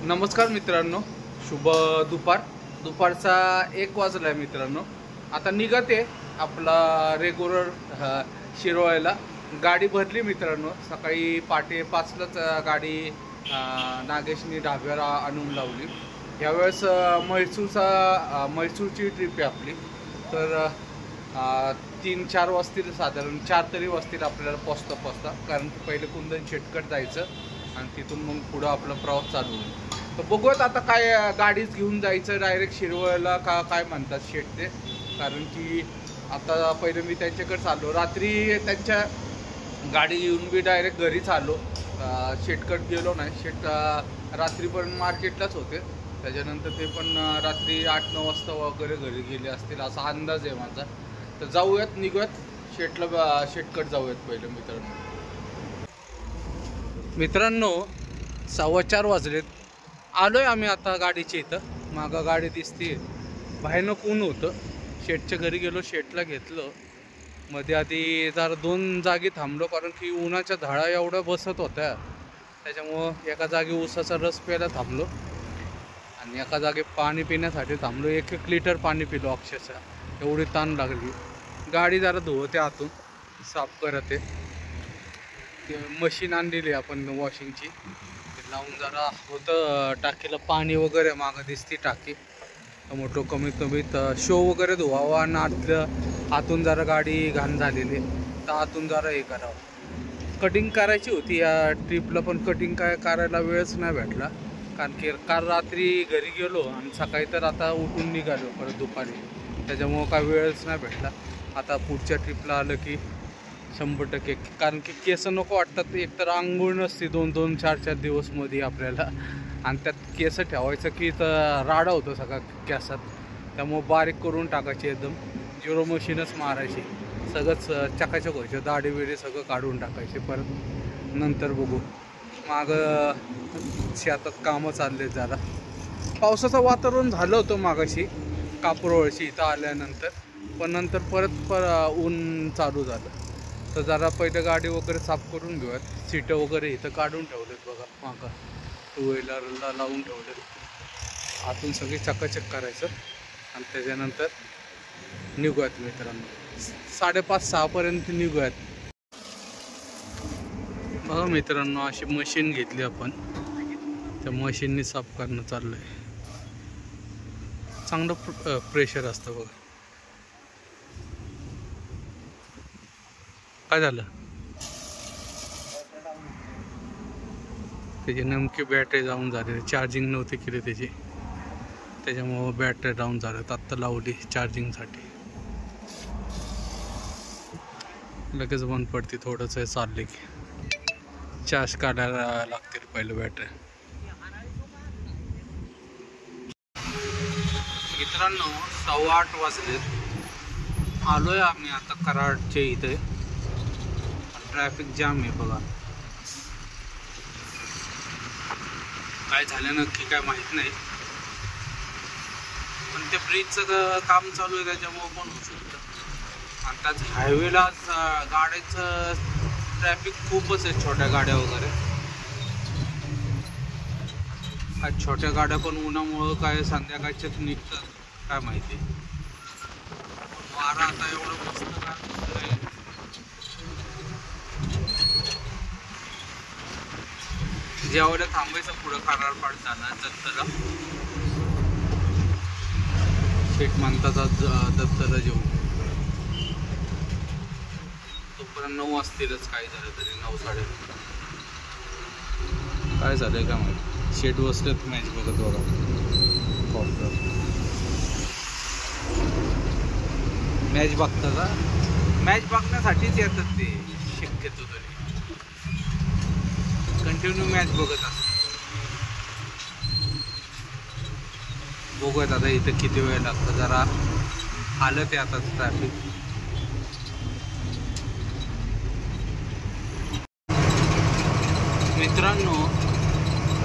नमस्कार मित्रांनो, शुभ दुपारचा 1 वाजला आहे मित्रांनो. आता निघते आपला रेग्युलर शिरवायला. गाडी भरली मित्रांनो. सकाळी पहाटे 5लाच गाडी नागेशनी ढाब्याला आणून लावली. यावेळेस म्हैसूरची ट्रिप आहे आपली. तर 3-4 वाजतील, साधारण 4 तरी वाजतील आपल्याला पोचता. कारण की पहिले कुंदन शेटकट जायचं आणि तिथून मग पुढं आपला प्रवास चालू होईल. तर बघूयात आता काय गाडीच घेऊन जायचं डायरेक्ट शिरवळला का काय म्हणतात शेट ते. कारण की आता पहिले मी त्यांच्याकडे चाललो, रात्री त्यांच्या गाडी घेऊन मी डायरेक्ट घरीच आलो. शेटकट गेलो नाही. शेट रात्रीपर्यंत मार्केटलाच होते. त्याच्यानंतर ते पण रात्री 8-9 वाजता वगैरे घरी गेले असतील असा अंदाज आहे माझा. तर जाऊयात, निघूयात शेटकट जाऊयात पहिले मित्रांनो 4:15 वाजलेत. आलोय आम्ही आता गाडीच्या इथं. मागं गाडी दिसते. भयानक ऊन होतं. शेटच्या घरी गेलो, शेटला घेतलं. मध्ये आधी जरा 2 जागी थांबलो कारण की उन्हाच्या झाडा एवढ्या बसत होत्या. त्याच्यामुळं एका जागी ऊसाचा रस प्यायला थांबलो आणि एका जागी पाणी पिण्यासाठी थांबलो. 1-1 लिटर पाणी पिलो अक्षरशः, एवढी ताण लागली. गाडी जरा धुवते आतून, साफ करते. ते मशीन आणलेली आपण वॉशिंगची, ते लावून जरा होतं टाकीला पाणी वगैरे. मागं दिसती टाकी. मोठं कमीत शो वगैरे धुवावा आणि आतून जरा गाडी घाण झालेली, तर आतून जरा हे करावं. कटिंग करायची होती या ट्रिपला, पण कटिंग काय करायला वेळच नाही भेटला. कारण की काल रात्री घरी गेलो आणि सकाळी तर आता उठून निघालो परत दुपारी. त्याच्यामुळं काय वेळच नाही भेटला. आता पुढच्या ट्रिपला आलं की 100%. कारण की केस नको वाटतात. एकतर आंघोळ नसते 2-2, 4-4 दिवस मध्ये आपल्याला, आणि त्यात केस ठेवायचं की तर राडा होतो सगळा केसात. त्यामुळं बारीक करून टाकायची, एकदम झिरो मशीनच मारायची. सगळंच चकाचक व्हायचं. दाढी बिडी सगळं काढून टाकायचे. परत नंतर बघू. मागं शेतात कामं चालले. जरा पावसाचं वातावरण झालं होतं मागाशी कापरोळशी इथं आल्यानंतर, पण नंतर परत ऊन चालू झालं. तर जरा पहिलं गाडी वगैरे साफ करून घेऊयात. सीटं वगैरे इथं काढून ठेवलेत बघा. मागं 2 व्हीलरला लावून ठेवलेत. आतून सगळी चकाचक करायचं आणि त्याच्यानंतर निघूयात मित्रांनो. 5:30-6 पर्यंत निघूयात. बघा मित्रांनो, अशी मशीन घेतली आपण. त्या मशीननी साफ करणं चाललं आहे. चांगलं प्रेशर असतं बघा. काय झालं? त्याची नेमकी बॅटरी डाऊन झाली. चार्जिंग नव्हती केली त्याची, त्याच्यामुळं बॅटरी डाऊन झाल्यात. आत्ता लावली चार्जिंगसाठी. लगेच बंद पडते. थोडंसं चालले की चार्ज काढायला लागतील पहिलं बॅटरी. मित्रांनो 8:15 वाजलेत. आलोय आम्ही आता कराडच्या इथे. ट्रॅफिक जाम आहे बघा. काय झालं नक्की काय माहीत नाही, पण त्या ब्रिजचं काम चालू आहे त्याच्यामुळं पण होऊ शकतं. आणि त्याच हायवेला गाड्याचं ट्रॅफिक खूपच आहे. छोट्या गाड्या वगैरे, काय छोट्या गाड्या पण उन्हामुळं काय संध्याकाळच्याच निघतात काय माहिती. वारा आता एवढं मस्त काय जेवढ्या थांबायचं पुढं कराडपाड जाणार दत्तला. शेट म्हणतात दत्तला जेवू. तोपर्यंत 9 वाजतीलच. काय झालं तरी 9-9:30. काय झालंय का माहिती. शेट बसलेत मॅच बघत बघा. मॅच बघता का? मॅच बघण्यासाठीच येतात ते शक्यतो तरी. कंटिन्यू मॅच बघत असतात. बघूयात आता इथं किती वेळ लागतो. जरा आलं ते आता ट्रॅफिक. मित्रांनो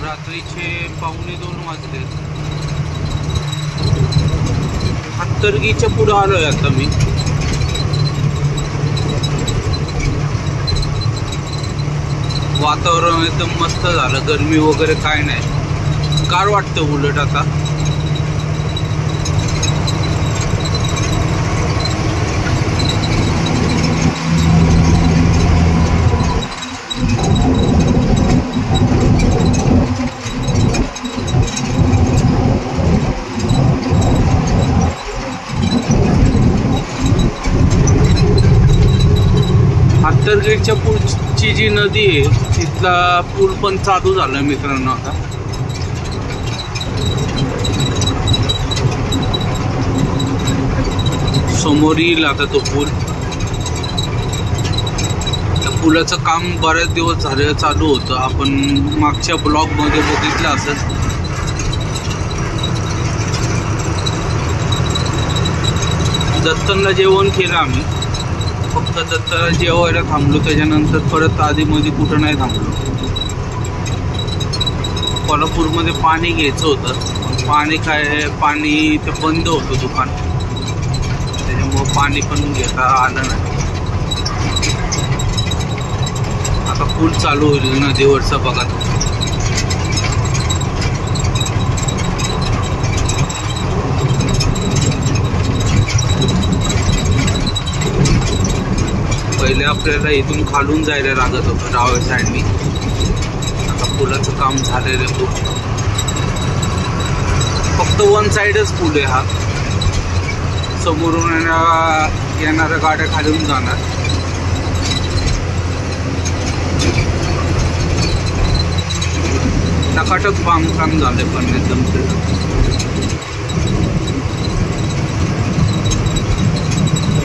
रात्रीचे 1:45 वाजलेत. हत्तरगीच्या पुढं आलोय आता मी. वातावरण एकदम मस्त झालं. गरमी वगैरे काय नाही. गार वाटतं उलट आता. आंतरगेटच्या पुढची जी नदी आहे तिथला पूल पण चालू झाला मित्रांनो आता. समोर येईल आता तो पूल. त्या पुलाचं काम बरेच दिवस झाले चालू होतं. आपण मागच्या ब्लॉग मध्ये बघितलं असेल. दत्तनला जेवण केलं आम्ही. फक्त दत्तला जेवायला थांबलो. त्याच्यानंतर परत आधी मध्ये कुठं नाही थांबलो. कोल्हापूरमध्ये पाणी घ्यायचं होतं. पाणी ते बंद होतं दुकान. त्याच्यामुळं पाणी पण घेता आलं नाही. आता पूल चालू होईल नदीवरचा बघा. पहिले आपल्याला इथून खालून जायला लागत होतं डाव्या साईडनी. आता पुलाचं काम झालेलं आहे. फक्त वन साईडच पूल आहे हा. समोरून येणाऱ्या गाड्या खालून जाणार. टकाटक बांधकाम झाले पण एकदम.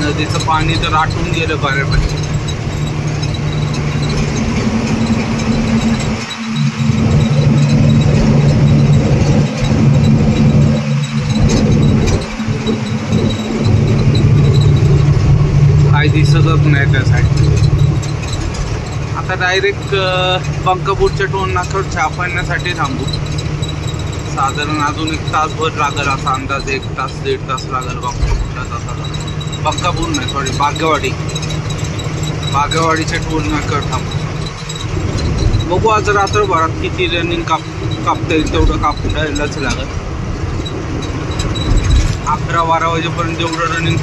नदीचं पाणी तर आटून गेलं बऱ्यापैकी. काय दिसतच नाही त्या साईड. आता डायरेक्ट बंकापूरच्या टोल नाक्यावर चहा पाण्यासाठी थांबू. साधारण अजून 1 तासभर लागेल असा अंदाज. 1 तास 1.5 तास लागेल बंकापूरच्या जाताना. बंकापूर नाही सॉरी बागेवाडीच्या टोल नाक्यावर थांबू. बघू आज रात्रभरात किती रनिंग कापता येईल तेवढं कापायलाच लागेल. 11-12 वाजेपर्यंत जेवढं रनिंग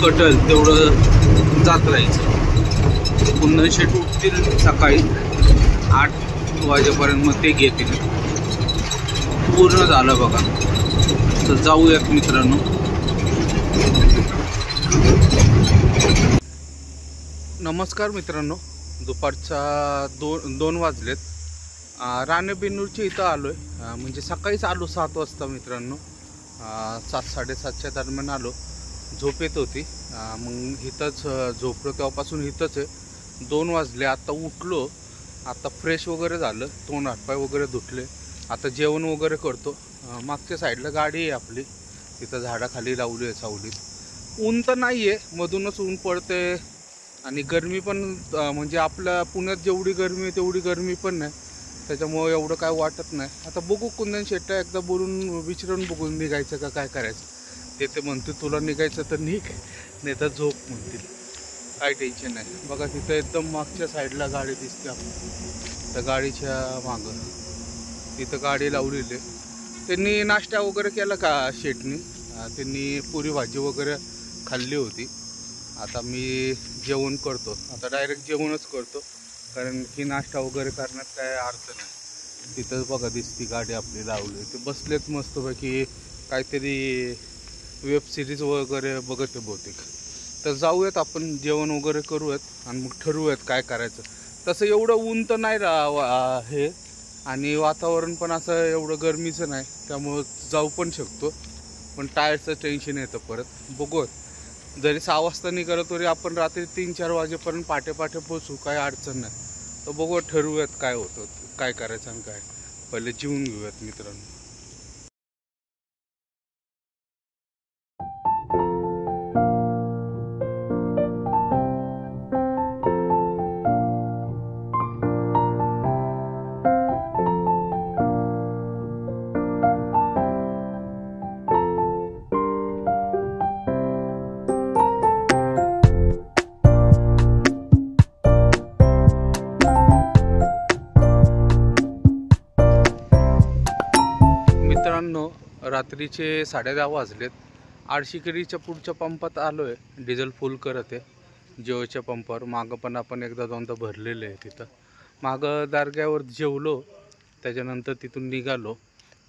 कटल तेवढं जात राहायचं. पुन्हा शेट उठतील सकाळी 8 वाजेपर्यंत. मग ते घेतील. पूर्ण झालं बघा. तर जाऊयात मित्रांनो. नमस्कार मित्रांनो. दुपारचा 2 वाजलेत. राणेबेन्नूरच्या इथं आलो आहे. म्हणजे सकाळीच आलो 7 वाजता मित्रांनो. 7-7:30च्या दरम्यान आलो. झोप येत होती. मग इथंच झोपलो. तेव्हापासून इथंच आहे. 2 वाजले. आता उठलो. आता फ्रेश वगैरे झालं. तोंड हातपाय वगैरे धुतले. आता जेवण वगैरे करतो. मागच्या साईडला गाडी आहे आपली. तिथं झाडाखाली लावली आहे सावलीत. ऊन तर नाही आहे. मधूनच ऊन पडते. आणि गरमी पण म्हणजे आपल्या पुण्यात जेवढी गरमी आहे तेवढी गरमी पण नाही. त्याच्यामुळे एवढं काय वाटत नाही. आता बघू कुंदन शेट्टा एकदा बोलून विचारून बघून निघायचं का काय करायचं. ते म्हणतील तुला निघायचं तर निघ, नाही तर झोप म्हणतील. काय टेन्शन नाही. बघा तिथं एकदम मागच्या साईडला गाडी दिसते आपली. त्या गाडीच्या मागं तिथं गाडी लावलेली. त्यांनी नाश्ता वगैरे केला का शेटनी. त्यांनी पुरी भाजी वगैरे खाल्ली होती. आता मी जेवण करतो. आता डायरेक्ट जेवणच करतो. कारण की नाश्ता वगैरे करण्यात काय अर्थ नाही. तिथंच बघा दिसती गाडी आपली लावली. ते बसलेत मस्तपैकी काहीतरी वेब सिरीज वगैरे बघत आहे बहुतेक. तर जाऊयात आपण जेवण वगैरे करूयात आणि मग ठरवूयात काय करायचं. तसं एवढं ऊन तर नाही हे. आणि वातावरण पण असं एवढं गरमीचं नाही. त्यामुळं जाऊ पण शकतो. पण टायरचं टेन्शन येतं परत. बघूयात. जरी 6 वाजता निघालो तरी आपण रात्री 3-4 वाजेपर्यंत पाटे पोचू. काही अडचण नाही. तर बघू ठरवूयात काय होतं, काय करायचं आणि काय. पहिले जेवून घेऊयात मित्रांनो. मित्रांनो, रात्रीचे 10:30 वाजलेत. आळशीकरीच्या पुढच्या पंपात आलो आहे, डिझेल फुल करत आहे जिओच्या पंपावर. मागं पण आपण एकदा दोनदा भरलेलं आहे तिथं. मागं दारग्यावर जेवलो, त्याच्यानंतर तिथून निघालो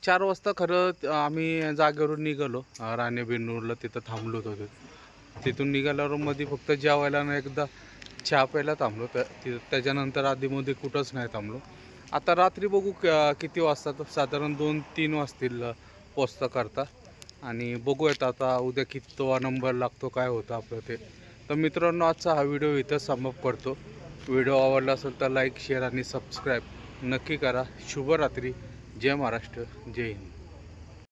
4 वाजता. खरं आम्ही जागेवरून निघालो, राणेबेन्नूरला तिथं थांबलो होतो. तिथून निघाल्यावर मध्ये फक्त जेवायला ना एकदा चहा प्यायला थांबलो, त्याच्यानंतर आधीमध्ये कुठंच नाही थांबलो. आता रात्री बघू किती वाजतात, साधारण 2-3 वाजतील पोचता करता. आणि बघूयात आता उद्या कितवा नंबर लागतो, काय होतं आपलं ते. तर मित्रांनो, आजचा हा व्हिडिओ इथं समाप्त करतो. व्हिडिओ आवडला असेल तर लाईक, शेअर आणि सबस्क्राईब नक्की करा. शुभरात्री. जय महाराष्ट्र, जय हिंद.